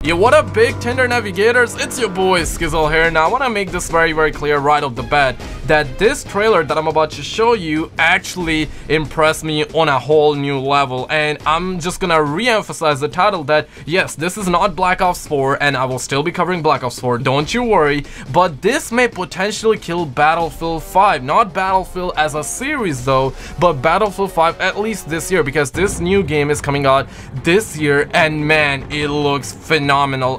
Yo, what up, big Tinder navigators? It's your boy Skizzle here. Now I want to make this very clear right off the bat that this trailer that I'm about to show you actually impressed me on a whole new level, and I'm just gonna re-emphasize the title that yes, this is not Black Ops 4 and I will still be covering Black Ops 4, don't you worry, but this may potentially kill Battlefield 5. Not Battlefield as a series though, but Battlefield 5 at least this year, because this new game is coming out this year and man, it looks phenomenal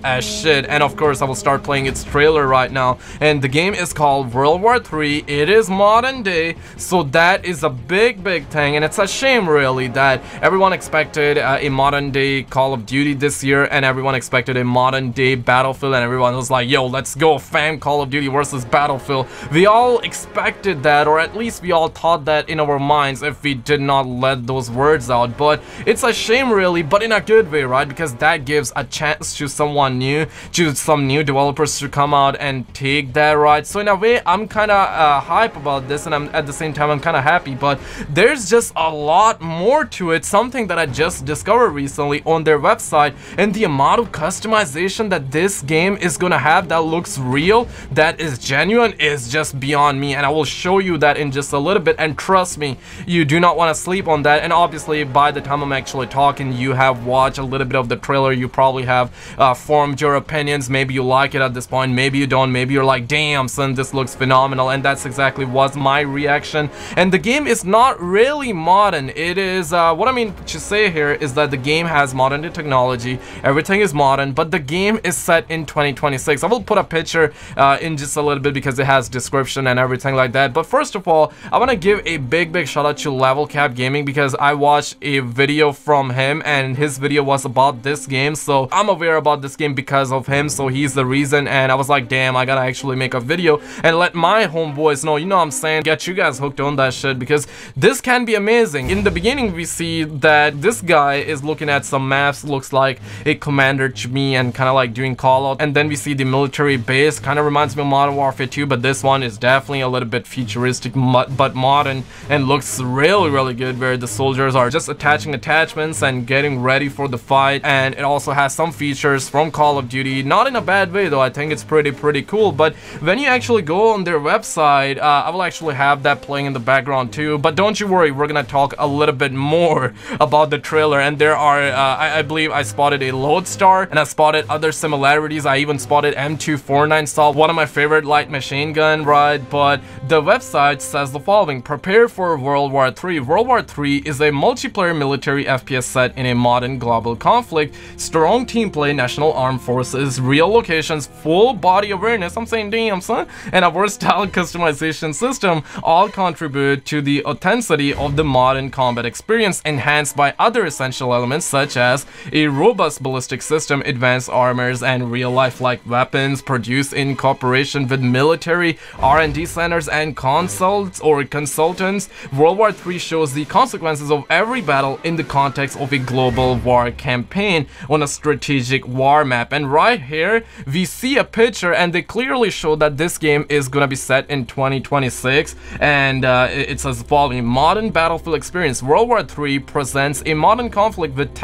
as shit. And of course I will start playing its trailer right now, and the game is called World War 3. It is modern day, so that is a big thing, and it's a shame really that everyone expected a modern day Call of Duty this year, and everyone expected a modern day Battlefield, and everyone was like, yo, let's go fam, Call of Duty versus Battlefield. We all expected that, or at least we all thought that in our minds if we did not let those words out. But it's a shame really, but in a good way, right? Because that gives a chance to someone new, to some new developers to come out and take that, right? So in a way I'm kind of hype about this, and at the same time I'm kind of happy, but there's just a lot more to it, something that I just discovered recently on their website, and the amount of customization that this game is gonna have that looks real, that is genuine, is just beyond me, and I will show you that in just a little bit. And trust me, you do not want to sleep on that. And obviously by the time I'm actually talking, you have watched a little bit of the trailer, you probably have formed your opinions. Maybe you like it at this point, maybe you don't, maybe you're like, damn son, this looks phenomenal, and that's exactly was my reaction. And the game is not really modern. It is what I mean to say here is that the game has modern day technology, everything is modern, but the game is set in 2026. I will put a picture in just a little bit because it has description and everything like that. But first of all, I want to give a big shout out to Level Cap Gaming, because I watched a video from him and his video was about this game, so I'm aware about this game because of him, so he's the reason. And I was like, damn, I gotta actually make a video and let my homeboys know, you know what I'm saying, get you guys hooked on that shit, because this can be amazing. In the beginning we see that this guy is looking at some maps, looks like a commander to me, and kind of like doing call out, and then we see the military base, kind of reminds me of Modern Warfare 2, but this one is definitely a little bit futuristic but modern, and looks really good, where the soldiers are just attaching attachments and getting ready for the fight. And it also has some features from Call of Duty, not in a bad way though. I think it's pretty cool. But when you actually go on their website, I will actually have that playing in the background too, but don't you worry, we're gonna talk a little bit more about the trailer. And there are I believe I spotted a Lodestar, and I spotted other similarities. I even spotted M249 style, one of my favorite light machine gun, right? But the website says the following: prepare for World War 3. World War 3 is a multiplayer military FPS set in a modern global conflict. Strong team play, national armed forces, real locations, full body awareness, I'm saying damn son, and a versatile customization system all contribute to the authenticity of the modern combat experience, enhanced by other essential elements such as a robust ballistic system, advanced armors, and real-life like weapons produced in cooperation with military R&D centers and consultants. World War 3 shows the consequences of every battle in the context of a global war campaign on a strategic war map. And right here we see a picture, and they clearly show that this game is gonna be set in 2026, and it says the following: modern battlefield experience. World War 3 presents a modern conflict with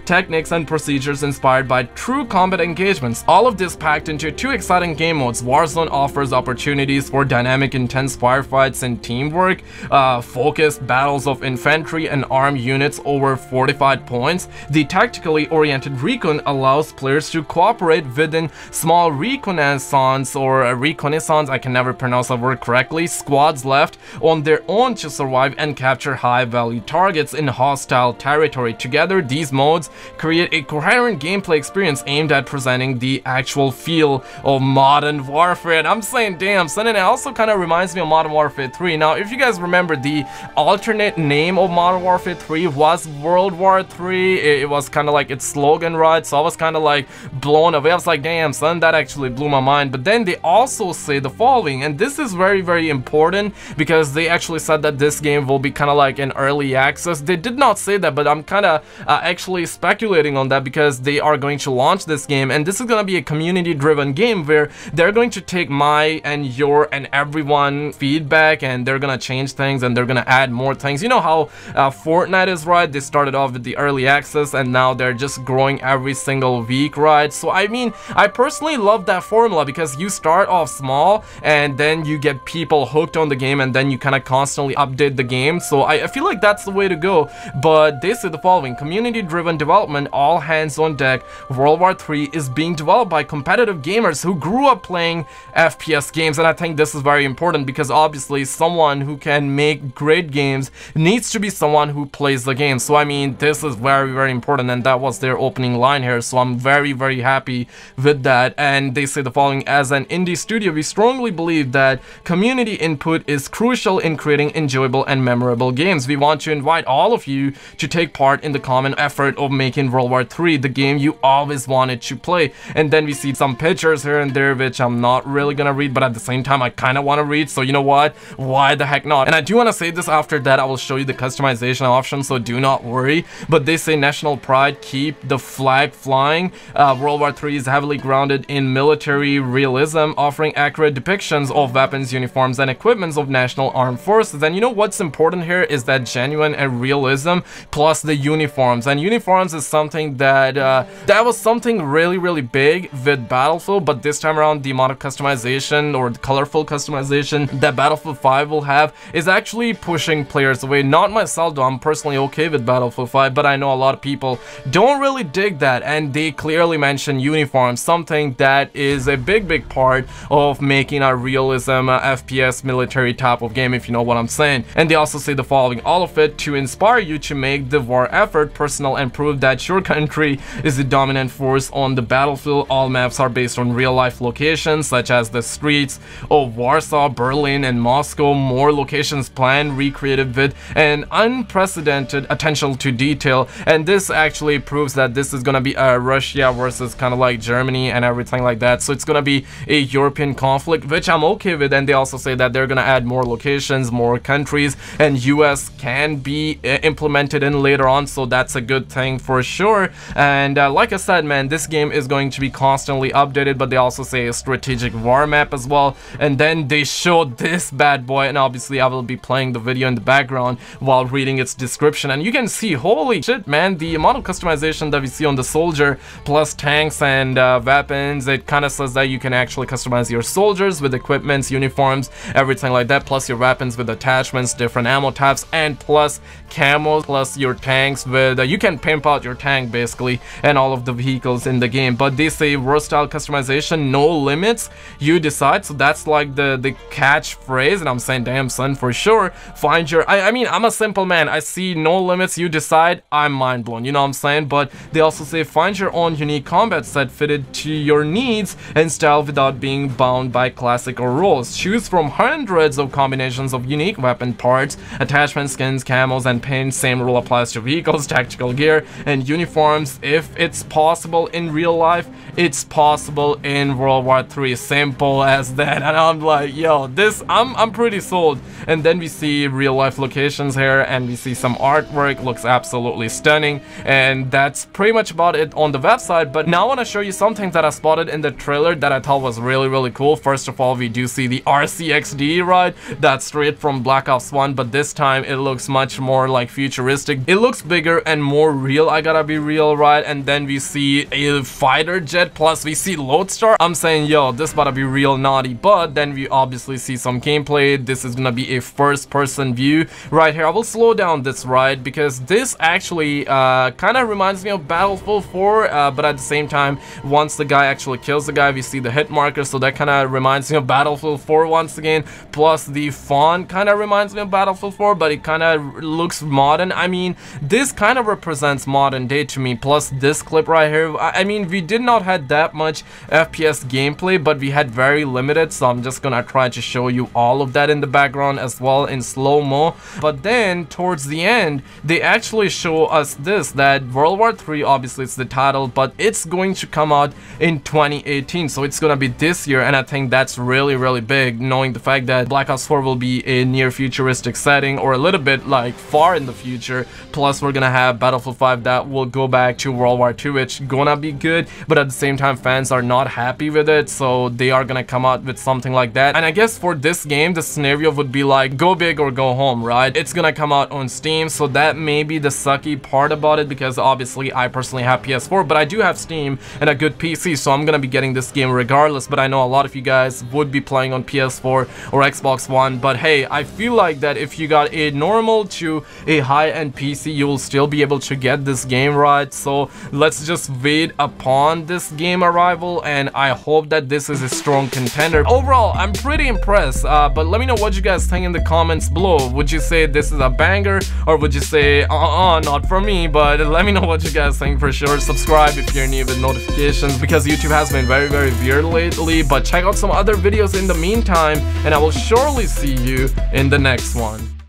techniques and procedures inspired by true combat engagements. All of this packed into two exciting game modes. Warzone offers opportunities for dynamic, intense firefights and teamwork, focused battles of infantry and armed units over fortified points. The tactically oriented recon allows players to cooperate within small reconnaissance, I can never pronounce that word correctly, squads left on their own to survive and capture high-value targets in hostile territory. Together, these modes create a coherent gameplay experience aimed at presenting the actual feel of modern warfare. And I'm saying damn son, and it also kind of reminds me of Modern Warfare 3. Now if you guys remember, the alternate name of Modern Warfare 3 was World War 3. It was kind of like its slogan, right? So I was kind of like blown away. I was like, damn son, that actually blew my mind. But then they also say the following, and this is very important, because they actually said that this game will be kind of like an early access. They did not say that, but I'm kind of actually speculating on that, because they are going to launch this game, and this is going to be a community driven game where they're going to take my and your and everyone feedback, and they're gonna change things, and they're gonna add more things. You know how Fortnite is, right? They started off with the early access, and now they're just growing every single week, right? So I mean, I personally love that formula because you start off small and then you get people hooked on the game and then you kind of constantly update the game. So I feel like that's the way to go. But they say the following: community-driven development, all hands on deck. World War 3 is being developed by competitive gamers who grew up playing FPS games, and I think this is very important because obviously someone who can make great games needs to be someone who plays the game. So I mean, this is very, very important, and that was their opening line here. So I'm very, very happy with that. And they say the following: as an indie studio, we strongly believe that community input is crucial in creating enjoyable and memorable games. We want to invite all of you to take part in the common effort of making World War 3 the game you always wanted to play. And then we see some pictures here and there which I'm not really gonna read, but at the same time I kind of want to read, so you know what, why the heck not? And I do want to say this: after that I will show you the customization option, so do not worry. But they say national pride, keep the flag flying. World War 3 is heavily grounded in military realism, offering accurate depictions of weapons, uniforms, and equipments of national armed forces. And you know what's important here is that genuine and realism plus the uniforms. And uniforms is something that that was something really big with Battlefield, but this time around the amount of customization or the colorful customization that Battlefield 5 will have is actually pushing players away. Not myself though, I'm personally okay with Battlefield 5, but I know a lot of people don't really dig that, and they clearly mention uniforms, something that is a big part of making a realism FPS military type of game, if you know what I'm saying. And they also say the following: all of it to inspire you to make the war effort personal and prove that your country is the dominant force on the battlefield. All maps are based on real life locations such as the streets of Warsaw, Berlin, and Moscow. More locations planned, recreated with an unprecedented attention to detail. And this actually proves that this is gonna be Russia versus kind of like Germany and everything like that. So it's gonna be a European conflict, which I'm okay with. And they also say that they're gonna add more locations, more countries, and US can be implemented in later on, so that's a good thing for sure. And like I said, man, this game is going to be constantly updated. But they also say a strategic war map as well. And then they showed this bad boy, and obviously I will be playing the video in the background while reading its description, and you can see, holy shit, man, the amount of customization that we see on the soldier plus tanks and weapons. It kind of says that you can actually customize your soldiers with equipments, uniforms, everything like that, plus your weapons with attachments, different ammo types, and plus camos, plus your tanks with you can pimp out your tank basically and all of the vehicles in the game. But they say versatile customization, no limits, you decide. So that's like the catchphrase, and I'm saying, damn son, for sure. Find your I mean, I'm a simple man, I see no limits, you decide. I'm mind blown, you know what I'm saying? But they also say find your own unique combat set fitted to your needs and style without being bound by classic or rules. Choose from hundreds of combinations of unique weapon parts, attachments, skins, camos, and pins. Same rule applies to vehicles, tactical gear, and uniforms. If it's possible in real life, it's possible in World War 3. Simple as that. And I'm like, yo, this, I'm pretty sold. And then we see real life locations here, and we see some artwork, looks absolutely stunning. And that's pretty much about it on the website. But now I want to show you something that I spotted in the trailer that I thought was really cool. First of all, we do see the RCXD, right? That's straight from Black Ops 1, but this time it looks much more like futuristic. It looks bigger and more real, I gotta be real, right? And then we see a fighter jet, plus we see Lodestar. I'm saying, yo, this about to be real naughty. But then we obviously see some gameplay. This is gonna be a first-person view right here. I will slow down this ride because this actually kind of reminds me of Battlefield 4, but at the same time, once the guy actually kills the guy, we see the hit marker, so that kind of reminds me of Battlefield 4 once again. Plus the font kind of reminds me of Battlefield 4, but it kind of looks modern. I mean, this kind of represents modern day to me. Plus this clip right here, I mean, we did not have that much FPS gameplay, but we had very limited, so I'm just gonna try to show you all of that in the background as well in slow-mo. But then towards the end, they actually show us this, that World War 3, obviously it's the title, but it's going to come out in 2018, so it's gonna be this year. And I think that's really big, knowing the fact that Black Ops 4 will be a near futuristic setting, or a little bit like far in the future. Plus we're gonna have Battlefield 5 that will go back to World War 2, which gonna be good, but at the same time fans are not happy with it, so they are gonna come out with something like that. And I guess for this game, the scenario would be like go big or go home, right? It's gonna come out on Steam, so that may be the sucky part about it, because obviously sadly I personally have PS4, but I do have Steam and a good PC, so I'm gonna be getting this game regardless. But I know a lot of you guys would be playing on PS4 or Xbox One. But hey, I feel like that if you got a normal to a high-end PC, you will still be able to get this game, right? So let's just wait upon this game arrival, and I hope that this is a strong contender. Overall, I'm pretty impressed, but let me know what you guys think in the comments below. Would you say this is a banger, or would you say not for me? But let me know what you guys think for sure. Subscribe if you're new with notifications, because YouTube has been very weird lately. But check out some other videos in the meantime, and I will surely see you in the next one.